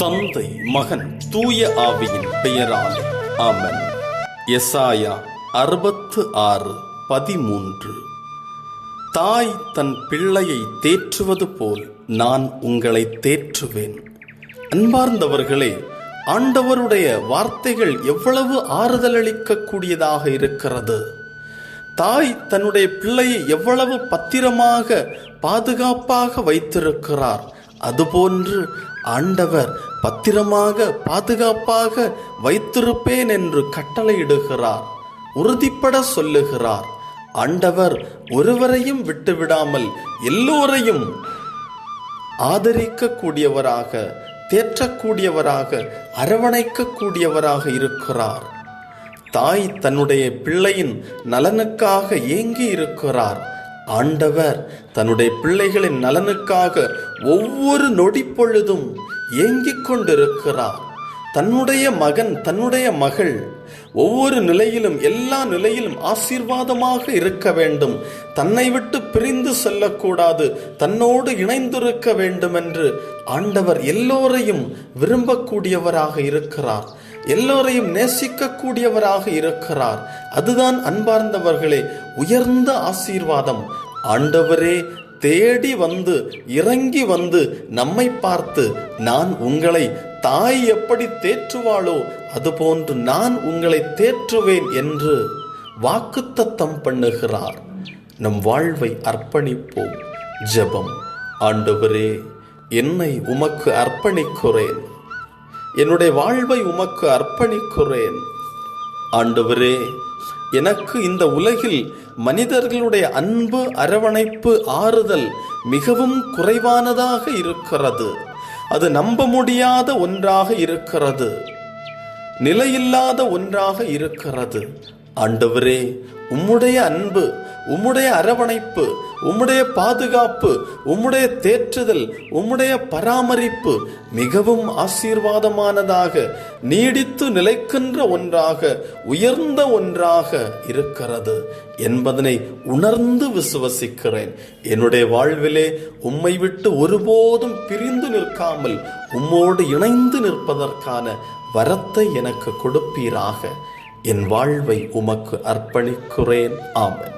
தந்தை, மகன், தூய ஆவியின் பெயராலே ஆமென். எசாயா 66:13. தாய் தன் பிள்ளையை தேற்றுவது போல் நான் உங்களை தேற்றுவேன். அன்பார்ந்தவர்களே, ஆண்டவருடைய வார்த்தைகள் எவ்வளவு ஆறுதலளிக்க கூடியதாக இருக்கிறது. தாய் தன்னுடைய பிள்ளையை எவ்வளவு பத்திரமாக பாதுகாப்பாக வைத்திருக்கிறார். அதுபோன்று ஆண்டவர் பத்திரமாக பாதுகாப்பாக வைத்திருப்பேன் என்று கட்டளையிடுகிறார், உறுதிப்பட சொல்லுகிறார். ஆண்டவர் ஒருவரையும் விட்டுவிடாமல் எல்லோரையும் ஆதரிக்க கூடியவராக, தேற்றக்கூடியவராக, அரவணைக்க கூடியவராக இருக்கிறார். தாய் தன்னுடைய பிள்ளையின் நலனுக்காக ஏங்கி இருக்கிறார். ஆண்டவர் தன்னுடைய பிள்ளைகளின் நலனுக்காக ஒவ்வொரு நொடி பொழுதும் ஏங்கிக் கொண்டிருக்கிறார். தன்னுடைய மகன், தன்னுடைய மகள் ஒவ்வொரு நிலையிலும், எல்லா நிலையிலும் ஆசீர்வாதமாக இருக்க வேண்டும், தன்னை விட்டு பிரிந்து செல்லக்கூடாது, தன்னோடு இணைந்திருக்க வேண்டும் என்று ஆண்டவர் எல்லோரையும் விரும்பக்கூடியவராக இருக்கிறார், எல்லோரையும் நேசிக்கக்கூடியவராக இருக்கிறார். அதுதான் அன்பார்ந்தவர்களே உயர்ந்த ஆசீர்வாதம். ஆண்டவரே தேடி வந்து, இறங்கி வந்து நம்மை பார்த்து, நான் உங்களை தாய் எப்படி தேற்றுவாளோ அதுபோன்று நான் உங்களை தேற்றுவேன் என்று வாக்குத்தத்தம் பண்ணுகிறார். நம் வாழ்வை அர்ப்பணிப்போம். ஜெபம். ஆண்டவரே, என்னை உமக்கு அர்ப்பணிக்கிறேன், என்னுடைய வாழ்வை உமக்கு அர்ப்பணிக்கிறேன். ஆண்டவரே, எனக்கு இந்த உலகில் மனிதர்களுடைய அன்பு, அரவணைப்பு, ஆறுதல் மிகவும் குறைவானதாக இருக்கிறது. அது நம்ப முடியாத ஒன்றாக இருக்கிறது, நிலையில்லாத ஒன்றாக இருக்கிறது. ஆண்டவரே, உம்முடைய அன்பு, உம்முடைய அரவணைப்பு, உம்முடைய பாதுகாப்பு, உம்முடைய தேற்றுதல், உம்முடைய பராமரிப்பு மிகவும் ஆசீர்வாதமானதாக, நீடித்து நிலைக்கின்ற ஒன்றாக, உயர்ந்த ஒன்றாக இருக்கிறது என்பதனை உணர்ந்து விசுவசிக்கிறேன். என்னுடைய வாழ்விலே உம்மை விட்டு ஒருபோதும் பிரிந்து நிற்காமல் உம்மோடு இணைந்து நிற்பதற்கான வரத்தை எனக்கு கொடுப்பீராக. என் வாழ்வை உமக்கு அர்ப்பணிக்கிறேன். ஆமென்.